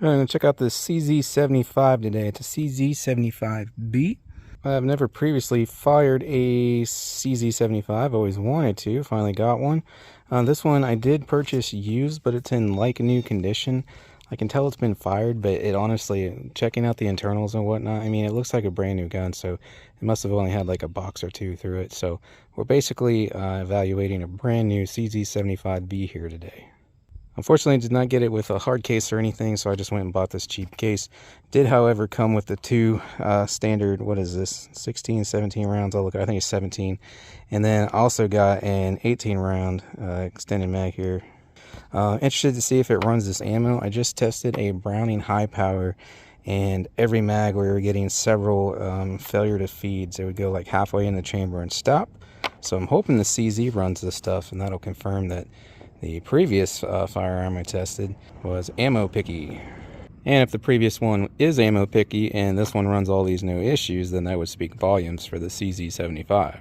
I'm going to check out this CZ75 today. It's a CZ75B. I've never previously fired a CZ75. Always wanted to. Finally got one. This one I did purchase used, but it's in like new condition. I can tell it's been fired, but it honestly, checking out the internals and whatnot, I mean, it looks like a brand new gun, so it must have only had like a box or two through it. So we're basically evaluating a brand new CZ75B here today. Unfortunately, I did not get it with a hard case or anything, so I just went and bought this cheap case. Did, however, come with the two standard, what is this, 16, 17 rounds? I'll look, I think it's 17. And then also got an 18 round extended mag here. Interested to see if it runs this ammo. I just tested a Browning high power, and every mag we were getting several failure to feeds. It would go like halfway in the chamber and stop. So I'm hoping the CZ runs this stuff, and that'll confirm that the previous firearm I tested was ammo picky. And if the previous one is ammo picky and this one runs all these no issues, then that would speak volumes for the CZ75.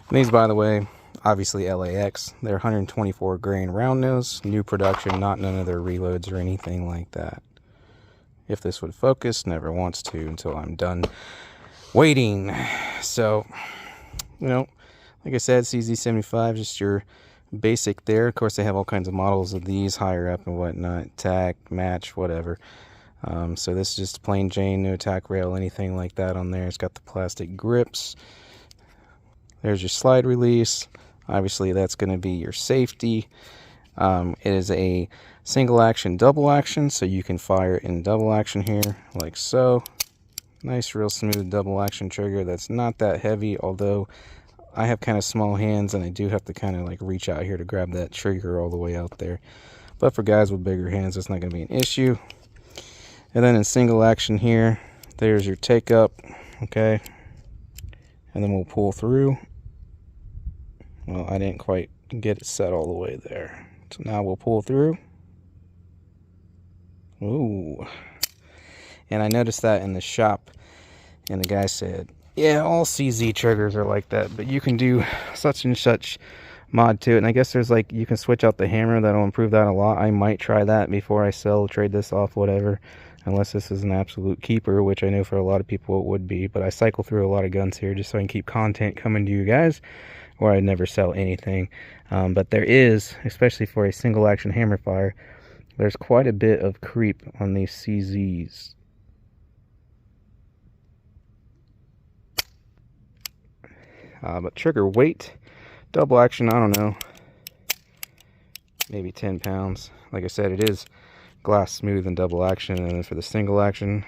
And these, by the way, obviously LAX. They're 124 grain round nose, new production, not none of their reloads or anything like that. If this would focus, never wants to until I'm done waiting. So, you know, like I said, CZ75, just your basic there. Of course, they have all kinds of models of these higher up and whatnot, tack, match, whatever. So this is just plain Jane, no tack rail, anything like that on there. It's got the plastic grips. There's your slide release. Obviously, that's going to be your safety. It is a single action, double action, so you can fire in double action here, like so. Nice, real smooth double action trigger. That's not that heavy, although I have kind of small hands and I do have to kind of like reach out here to grab that trigger all the way out there. But for guys with bigger hands, that's not going to be an issue. And then in single action here, there's your take up, okay? And then we'll pull through. Well, I didn't quite get it set all the way there. So now we'll pull through. Ooh. And I noticed that in the shop, and the guy said, yeah, all CZ triggers are like that, but you can do such and such mod to it. And I guess there's like, you can switch out the hammer. That'll improve that a lot. I might try that before I sell, trade this off, whatever. Unless this is an absolute keeper, which I know for a lot of people it would be. But I cycle through a lot of guns here just so I can keep content coming to you guys, or I'd never sell anything. But there is, especially for a single action hammer fire, there's quite a bit of creep on these CZs. But trigger weight, double action, I don't know, maybe 10 pounds. Like I said, it is glass smooth and double action. And then for the single action,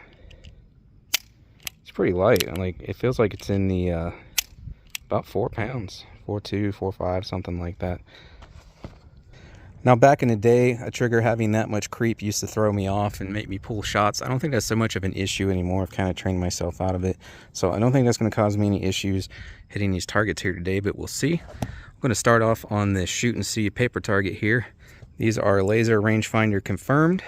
it's pretty light. Like, it feels like it's in the about 4 pounds, 4.2, 4.5, something like that. Now, back in the day, a trigger having that much creep used to throw me off and make me pull shots. I don't think that's so much of an issue anymore. I've kind of trained myself out of it. So I don't think that's going to cause me any issues hitting these targets here today, but we'll see. I'm going to start off on this shoot and see paper target here. These are laser rangefinder confirmed,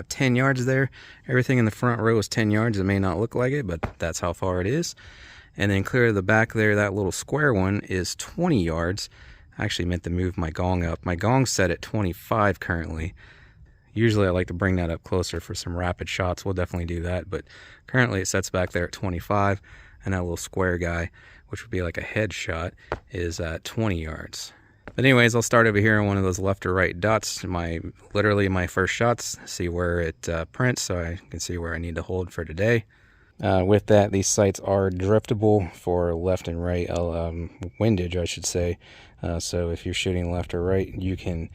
10 yards there. Everything in the front row is 10 yards. It may not look like it, but that's how far it is. And then clear to the back there, that little square one is 20 yards. I actually meant to move my gong up. My gong's set at 25 currently. Usually I like to bring that up closer for some rapid shots. We'll definitely do that, but currently it sets back there at 25, and that little square guy, which would be like a head shot, is at 20 yards. But anyways, I'll start over here on one of those left or right dots, literally my first shots, see where it prints so I can see where I need to hold for today. With that, these sights are driftable for left and right windage, I should say. So if you're shooting left or right, you can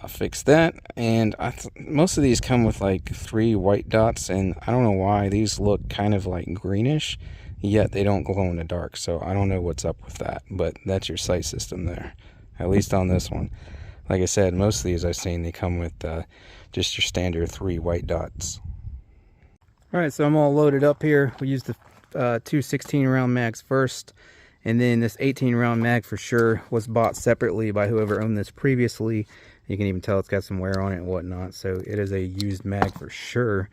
fix that. And most of these come with like 3 white dots, and I don't know why these look kind of like greenish, yet they don't glow in the dark. So I don't know what's up with that, but that's your sight system there, at least on this one. Like I said, most of these I've seen, they come with just your standard 3 white dots. Alright, so I'm all loaded up here. We used the 2 16 round mags first, and then this 18 round mag for sure was bought separately by whoever owned this previously. You can even tell it's got some wear on it and whatnot, so it is a used mag for sure.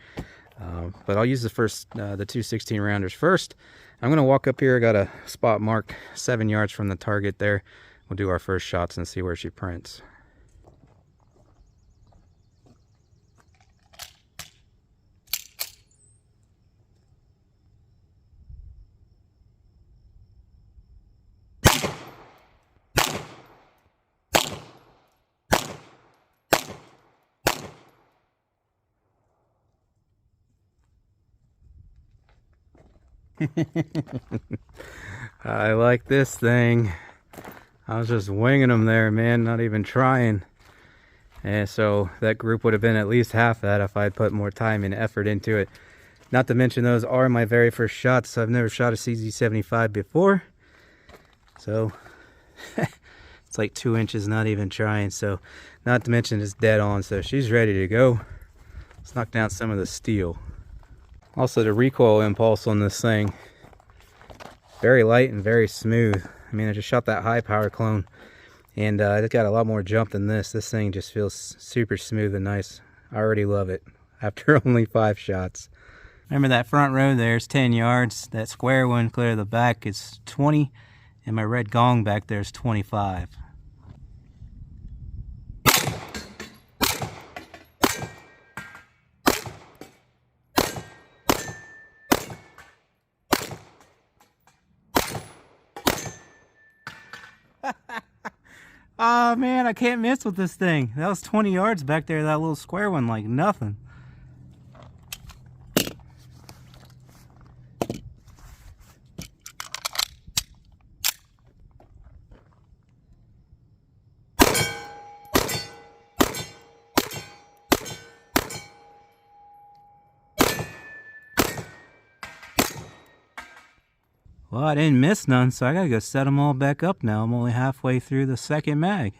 But I'll use the 2 16 rounders first. I'm going to walk up here. I got a spot mark 7 yards from the target there. We'll do our first shots and see where she prints. I like this thing. I was just winging them there, man, not even trying. And so that group would have been at least half that if I'd put more time and effort into it. Not to mention those are my very first shots. I've never shot a CZ75 before. So it's like 2 inches, not even trying. So not to mention it's dead on, so she's ready to go. Let's knock down some of the steel. Also the recoil impulse on this thing, very light and very smooth. I mean, I just shot that high power clone and it got a lot more jump than this. This thing just feels super smooth and nice. I already love it after only 5 shots. Remember that front row there's 10 yards. That square one clear to the back is 20, and my red gong back there is 25. Oh man, I can't miss with this thing. That was 20 yards back there, that little square one, like nothing. Well, I didn't miss none, so I gotta go set them all back up now. I'm only halfway through the second mag.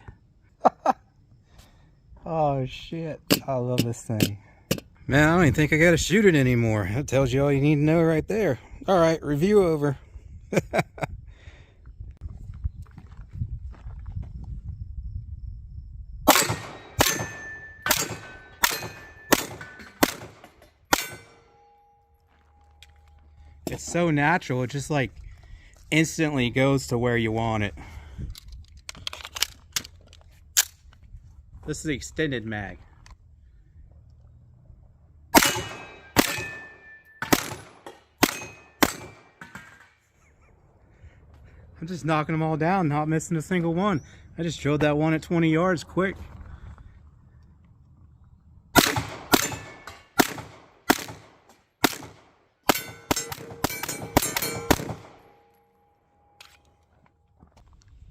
Oh shit, I love this thing. Man, I don't even think I gotta shoot it anymore. That tells you all you need to know right there. Alright, review over. It's so natural, it just like instantly goes to where you want it. This is the extended mag. I'm just knocking them all down, not missing a single one. I just drilled that one at 20 yards quick.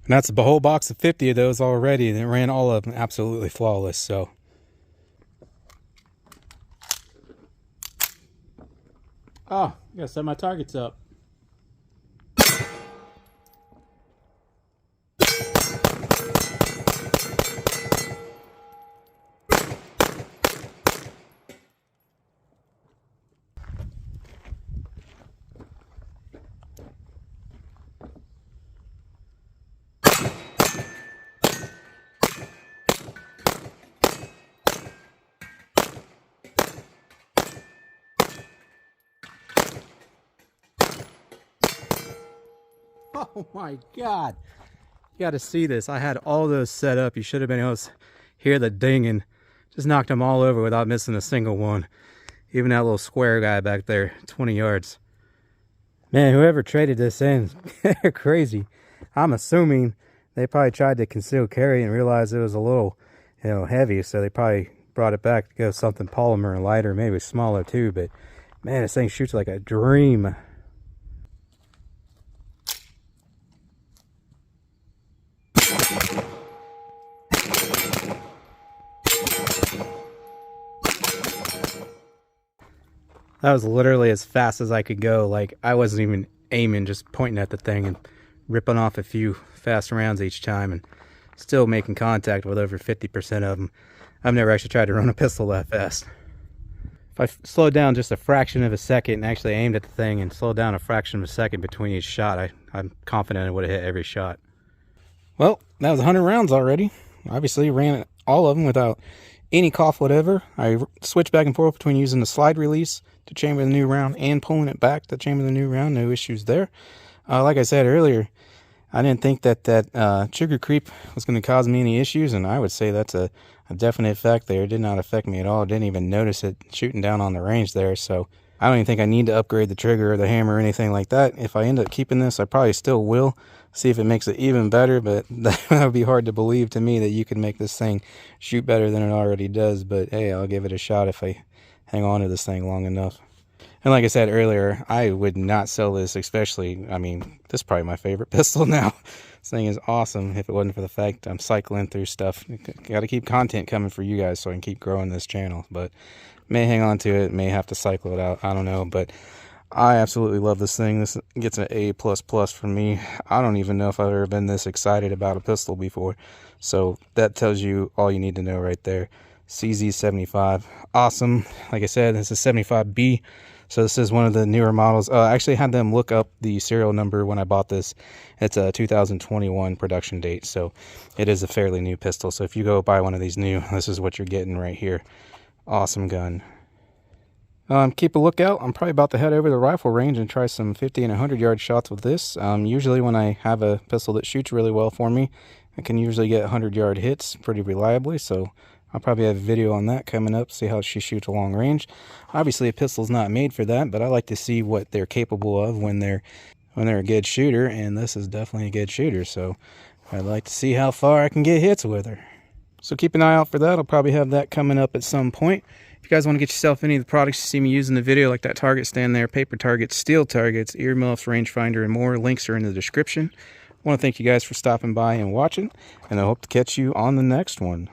And that's a whole box of 50 of those already, and it ran all of them absolutely flawless, so. Oh, I gotta set my targets up. Oh my God. You got to see this. I had all those set up. You should have been able to hear the dinging. Just knocked them all over without missing a single one. Even that little square guy back there, 20 yards. Man, whoever traded this in, they're crazy. I'm assuming they probably tried to conceal carry and realized it was a little, heavy. So they probably brought it back to go something polymer and lighter, maybe smaller too. But man, this thing shoots like a dream. That was literally as fast as I could go. Like, I wasn't even aiming, just pointing at the thing and ripping off a few fast rounds each time and still making contact with over 50% of them. I've never actually tried to run a pistol that fast. If I slowed down just a fraction of a second and actually aimed at the thing and slowed down a fraction of a second between each shot, I'm confident I would have hit every shot. Well, that was 100 rounds already. Obviously ran all of them without any cough whatever. I switched back and forth between using the slide release to chamber the new round and pulling it back to chamber the new round. No issues there. Like I said earlier, I didn't think that trigger creep was going to cause me any issues, and I would say that's a definite fact there. It did not affect me at all. I didn't even notice it shooting down on the range there, so I don't even think I need to upgrade the trigger or the hammer or anything like that. If I end up keeping this, I probably still will. See if it makes it even better, but that would be hard to believe to me that you can make this thing shoot better than it already does. But hey, I'll give it a shot if I hang on to this thing long enough. And like I said earlier, I would not sell this, especially, I mean, this is probably my favorite pistol now. This thing is awesome if it wasn't for the fact I'm cycling through stuff. Got to keep content coming for you guys so I can keep growing this channel. But may hang on to it, may have to cycle it out, I don't know. But I absolutely love this thing. This gets an A++ from me. I don't even know if I've ever been this excited about a pistol before. So that tells you all you need to know right there. CZ75, awesome. Like I said, this is 75B. So this is one of the newer models. I actually had them look up the serial number when I bought this. It's a 2021 production date, so it is a fairly new pistol. So if you go buy one of these new, this is what you're getting right here. Awesome gun. Keep a lookout. I'm probably about to head over to the rifle range and try some 50 and 100 yard shots with this. Usually when I have a pistol that shoots really well for me, I can usually get 100 yard hits pretty reliably, so I'll probably have a video on that coming up, see how she shoots a long range. Obviously a pistol's not made for that, but I like to see what they're capable of when they're a good shooter, and this is definitely a good shooter, so I'd like to see how far I can get hits with her. So keep an eye out for that. I'll probably have that coming up at some point. If you guys want to get yourself any of the products you see me use in the video, like that target stand there, paper targets, steel targets, earmuffs, rangefinder, and more, links are in the description. I want to thank you guys for stopping by and watching, and I hope to catch you on the next one.